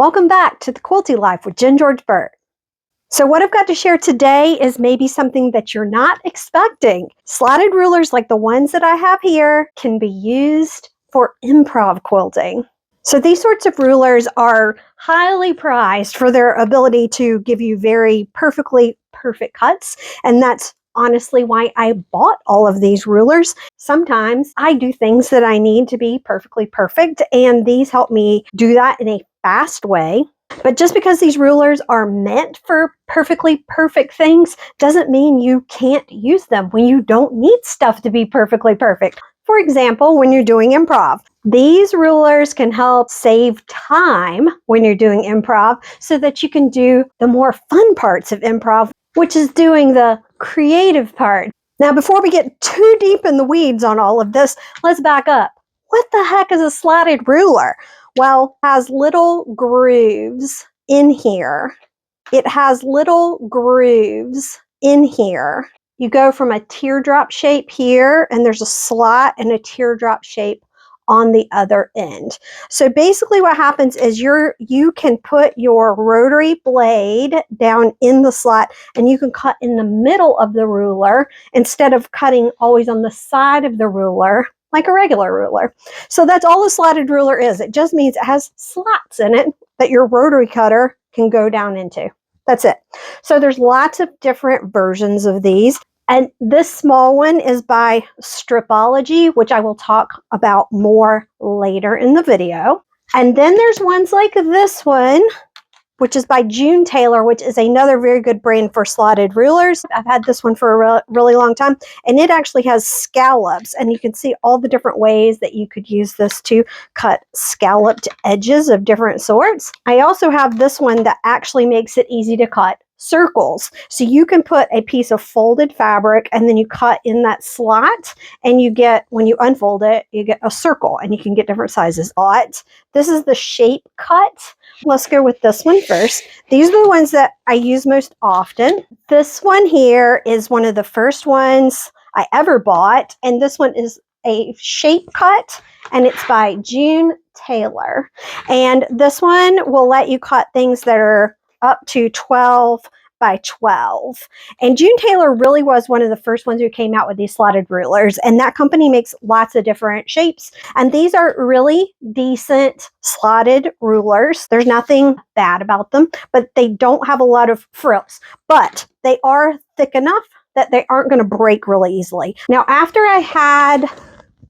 Welcome back to the Quilty Life with Jenn George Burt. So what I've got to share today is maybe something that you're not expecting. Slotted rulers like the ones that I have here can be used for improv quilting. So these sorts of rulers are highly prized for their ability to give you very perfect cuts, and that's honestly why I bought all of these rulers. Sometimes I do things that I need to be perfectly perfect, and these help me do that in a fast way. But just because these rulers are meant for perfectly perfect things doesn't mean you can't use them when you don't need stuff to be perfectly perfect. For example, when you're doing improv, these rulers can help save time when you're doing improv so that you can do the more fun parts of improv, which is doing the creative part. Now, before we get too deep in the weeds on all of this, let's back up. What the heck is a slotted ruler? Well, it has little grooves in here. It has little grooves in here. You go from a teardrop shape here, and there's a slot and a teardrop shape on the other end. So basically what happens is you can put your rotary blade down in the slot, and you can cut in the middle of the ruler instead of cutting always on the side of the ruler like a regular ruler. So that's all a slotted ruler is. It just means it has slots in it that your rotary cutter can go down into. That's it. So there's lots of different versions of these. And this small one is by Stripology, which I will talk about more later in the video. And then there's ones like this one, which is by June Taylor, which is another very good brand for slotted rulers. I've had this one for a really long time, and it actually has scallops, and you can see all the different ways that you could use this to cut scalloped edges of different sorts. I also have this one that actually makes it easy to cut circles. So you can put a piece of folded fabric and then you cut in that slot, and you get, when you unfold it, you get a circle, and you can get different sizes. This is the shape cut. Let's go with this one first. These are the ones that I use most often. This one here is one of the first ones I ever bought, and this one is a shape cut, and it's by June Taylor. And this one will let you cut things that are up to 12 by 12. And June Taylor really was one of the first ones who came out with these slotted rulers, and that company makes lots of different shapes, and these are really decent slotted rulers. There's nothing bad about them, but they don't have a lot of frills, but they are thick enough that they aren't going to break really easily. Now, after I had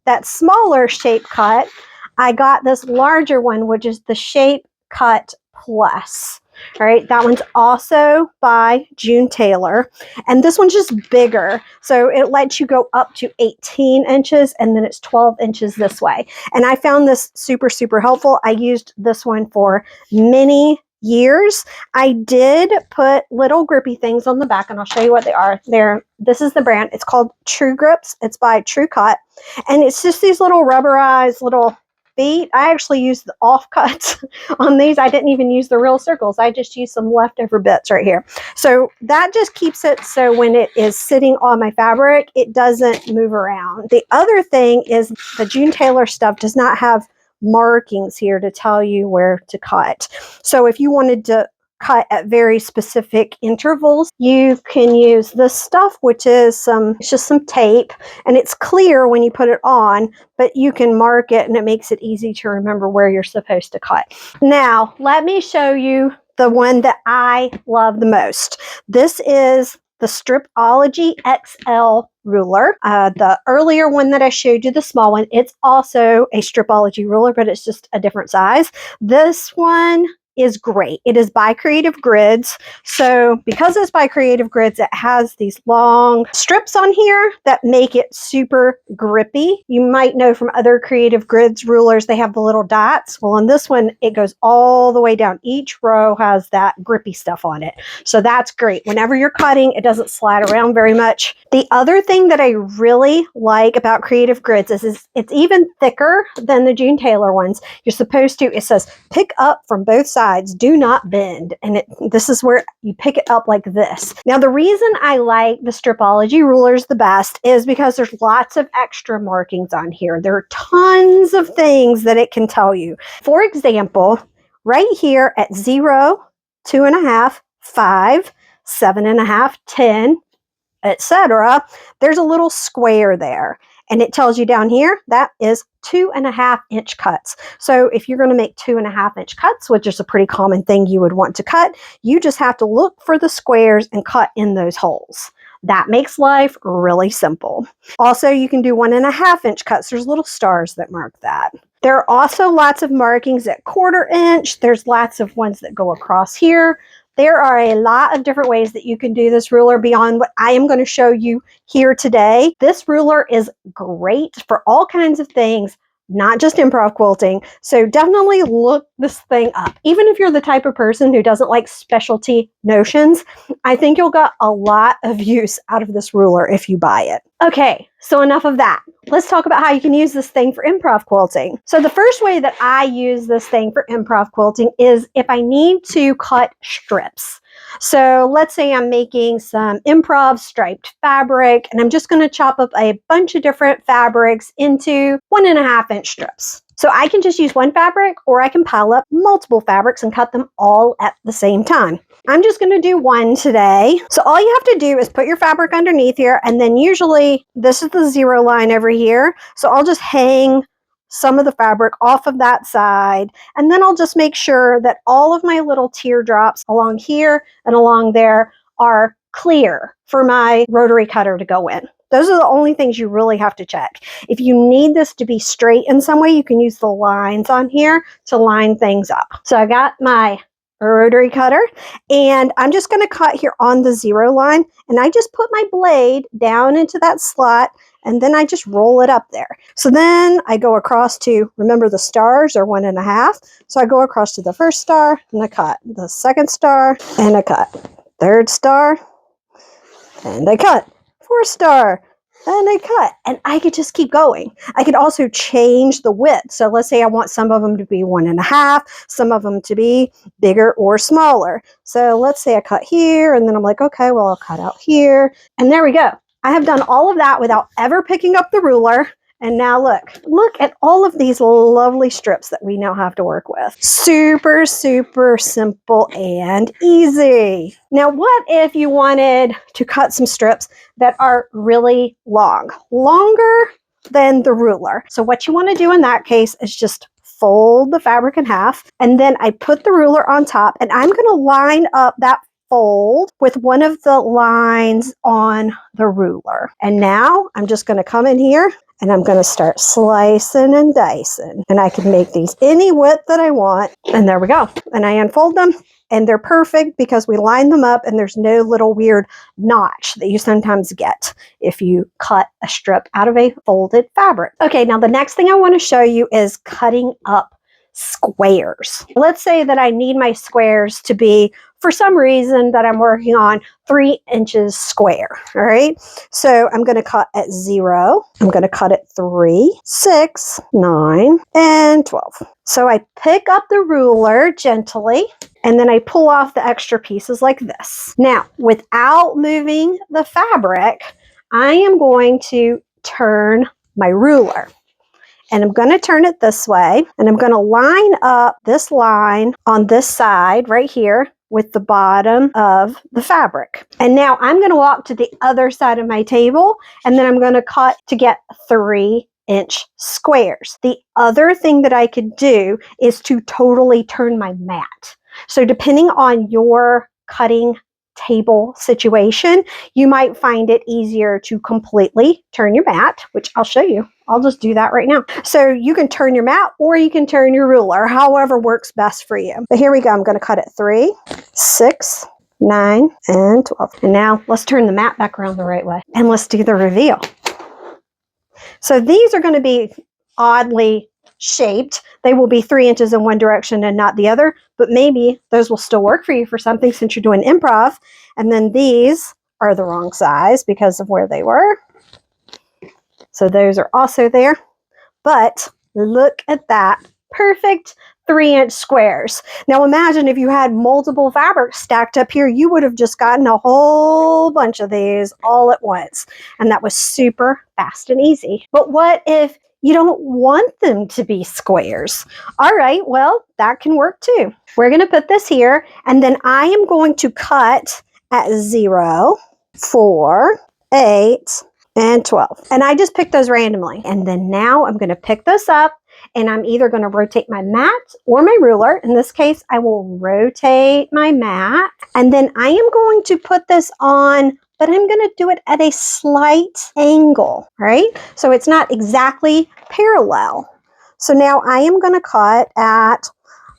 that smaller shape cut, I got this larger one, which is the Shape Cut Plus. All right, that one's also by June Taylor, and this one's just bigger, so it lets you go up to 18 inches, and then it's 12 inches this way. And I found this super helpful. I used this one for many years. I did put little grippy things on the back, and I'll show you what they are. This is the brand. It's called True Grips. It's by True Cut, and it's just these little rubberized little feet. I actually used the offcuts on these. I didn't even use the real circles. I just used some leftover bits right here. So that just keeps it so when it is sitting on my fabric, it doesn't move around. The other thing is the June Taylor stuff does not have markings here to tell you where to cut. So if you wanted to cut at very specific intervals, you can use this stuff, which is it's just some tape, and it's clear when you put it on, but you can mark it, and it makes it easy to remember where you're supposed to cut. Now, let me show you the one that I love the most. This is the Stripology XL ruler. The earlier one that I showed you, the small one, it's also a Stripology ruler, but it's just a different size. This one is great. It is by Creative Grids. So because it's by Creative Grids, it has these long strips on here that make it super grippy. You might know from other Creative Grids rulers, they have the little dots. Well, on this one, it goes all the way down. Each row has that grippy stuff on it. So that's great. Whenever you're cutting, it doesn't slide around very much. The other thing that I really like about Creative Grids is it's even thicker than the June Taylor ones. You're supposed to, it says, pick up from both sides, do not bend. And this is where you pick it up like this. Now, the reason I like the Stripology rulers the best is because there's lots of extra markings on here. There are tons of things that it can tell you. For example, right here at 0, 2.5, 5, 7.5, 10, etc., there's a little square there. And it tells you down here that is 2.5-inch cuts. So if you're going to make 2.5-inch cuts, which is a pretty common thing you would want to cut, you just have to look for the squares and cut in those holes. That makes life really simple. Also, you can do 1.5-inch cuts. There's little stars that mark that. There are also lots of markings at 1/4 inch. There's lots of ones that go across here. There are a lot of different ways that you can do this ruler beyond what I am going to show you here today. This ruler is great for all kinds of things, not just improv quilting. So definitely look this thing up. Even if you're the type of person who doesn't like specialty notions, I think you'll get a lot of use out of this ruler if you buy it. Okay, so enough of that. Let's talk about how you can use this thing for improv quilting. So the first way that I use this thing for improv quilting is if I need to cut strips. So let's say I'm making some improv striped fabric, and I'm just going to chop up a bunch of different fabrics into 1.5-inch strips. So I can just use one fabric, or I can pile up multiple fabrics and cut them all at the same time. I'm just going to do one today. So all you have to do is put your fabric underneath here, and then usually this is the 0 line over here. So I'll just hang some of the fabric off of that side, and then I'll just make sure that all of my little teardrops along here and along there are clear for my rotary cutter to go in. Those are the only things you really have to check. If you need this to be straight in some way, you can use the lines on here to line things up. So I got my rotary cutter, and I'm just going to cut here on the 0 line, and I just put my blade down into that slot, and then I just roll it up there. So then I go across to, remember the stars are 1.5, so I go across to the first star and I cut, the second star and I cut, third star and I cut, 4th star and I cut, and I could just keep going. I could also change the width. So let's say I want some of them to be 1.5, some of them to be bigger or smaller. So let's say I cut here, and then I'm like, okay, well, I'll cut out here, and there we go. I have done all of that without ever picking up the ruler. And now look at all of these lovely strips that we now have to work with. Super, super simple and easy. Now, what if you wanted to cut some strips that are really long, longer than the ruler? So what you want to do in that case is just fold the fabric in half, and then I put the ruler on top, and I'm going to line up that fold with one of the lines on the ruler. And now I'm just going to come in here, and I'm going to start slicing and dicing. And I can make these any width that I want. And there we go. And I unfold them, and they're perfect because we line them up, and there's no little weird notch that you sometimes get if you cut a strip out of a folded fabric. Okay, now the next thing I want to show you is cutting up squares. Let's say that I need my squares to be, for some reason that I'm working on, 3 inches square. All right. So I'm going to cut at 0. I'm going to cut at 3, 6, 9, and 12. So I pick up the ruler gently, and then I pull off the extra pieces like this. Now, without moving the fabric, I am going to turn my ruler. And I'm going to turn it this way, and I'm going to line up this line on this side right here with the bottom of the fabric. And now I'm going to walk to the other side of my table, and then I'm going to cut to get 3-inch squares. The other thing that I could do is to totally turn my mat. So depending on your cutting table situation, you might find it easier to completely turn your mat, which I'll show you. I'll just do that right now. So you can turn your mat, or you can turn your ruler, however works best for you. But here we go. I'm going to cut at 3, 6, 9, and 12. And now let's turn the mat back around the right way, and let's do the reveal. So these are going to be oddly shaped. They will be 3 inches in one direction and not the other, but maybe those will still work for you for something since you're doing improv. And then these are the wrong size because of where they were. So those are also there. But look at that perfect 3-inch squares. Now imagine if you had multiple fabrics stacked up here, you would have just gotten a whole bunch of these all at once. And that was super fast and easy. But what if you don't want them to be squares? All right, well, that can work too. We're going to put this here, and then I am going to cut at 0, 4, 8, and 12. And I just picked those randomly. And then now I'm going to pick this up, and I'm either going to rotate my mat or my ruler. In this case, I will rotate my mat. And then I am going to put this on, but I'm going to do it at a slight angle, right? So it's not exactly parallel. So now I am going to cut at,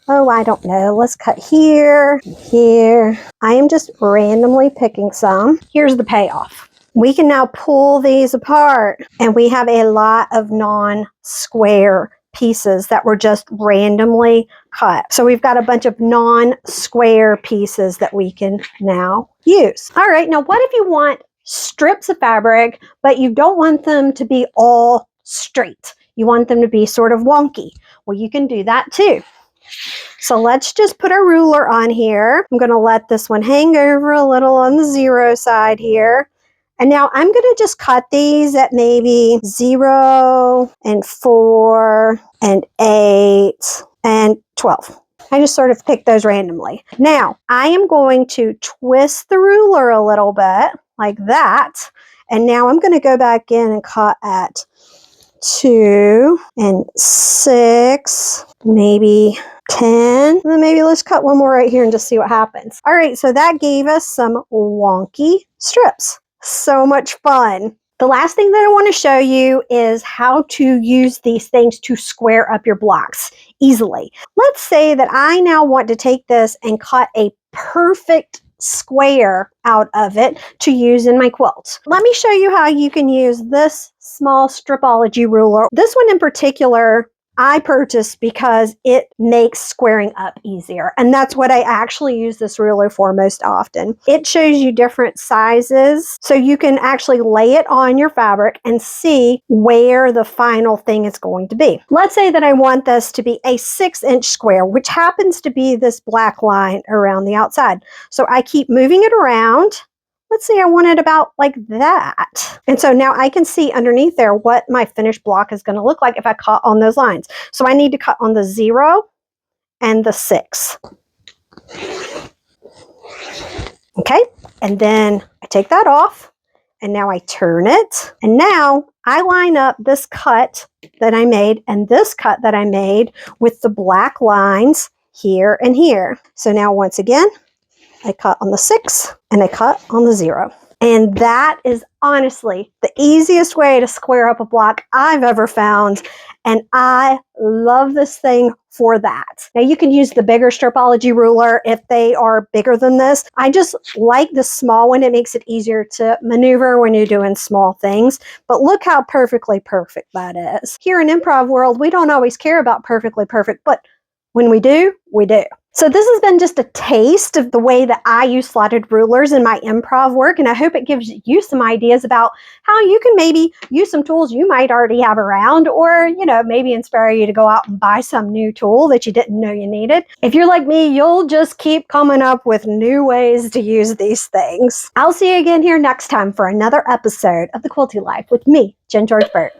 oh, I don't know, let's cut here, here. I am just randomly picking some. Here's the payoff. We can now pull these apart, and we have a lot of non-square pieces that were just randomly cut. So we've got a bunch of non-square pieces that we can now use. All right, now what if you want strips of fabric, but you don't want them to be all straight? You want them to be sort of wonky. Well, you can do that too. So let's just put our ruler on here. I'm going to let this one hang over a little on the 0 side here. And now I'm going to just cut these at maybe 0 and 4 and 8 and 12. I just sort of picked those randomly. Now I am going to twist the ruler a little bit like that. And now I'm going to go back in and cut at 2 and 6, maybe 10. And then maybe let's cut one more right here and just see what happens. All right, so that gave us some wonky strips. So much fun. The last thing that I want to show you is how to use these things to square up your blocks easily. Let's say that I now want to take this and cut a perfect square out of it to use in my quilt. Let me show you how you can use this small stripology ruler. This one in particular, I purchased because it makes squaring up easier. And that's what I actually use this ruler for most often. It shows you different sizes, so you can actually lay it on your fabric and see where the final thing is going to be. Let's say that I want this to be a 6-inch square, which happens to be this black line around the outside. So I keep moving it around. Let's say I want it about like that. And so now I can see underneath there what my finished block is going to look like if I cut on those lines. So I need to cut on the 0 and the 6. Okay, and then I take that off, and now I turn it. And now I line up this cut that I made and this cut that I made with the black lines here and here. So now once again, I cut on the 6 and I cut on the 0. And that is honestly the easiest way to square up a block I've ever found. And I love this thing for that. Now you can use the bigger stripology ruler if they are bigger than this. I just like the small one. It makes it easier to maneuver when you're doing small things. But look how perfectly perfect that is. Here in Improv world, we don't always care about perfectly perfect, but when we do, we do. So this has been just a taste of the way that I use slotted rulers in my improv work, and I hope it gives you some ideas about how you can maybe use some tools you might already have around, or, you know, maybe inspire you to go out and buy some new tool that you didn't know you needed. If you're like me, you'll just keep coming up with new ways to use these things. I'll see you again here next time for another episode of the Quilty Life with me, Jenn George Burt.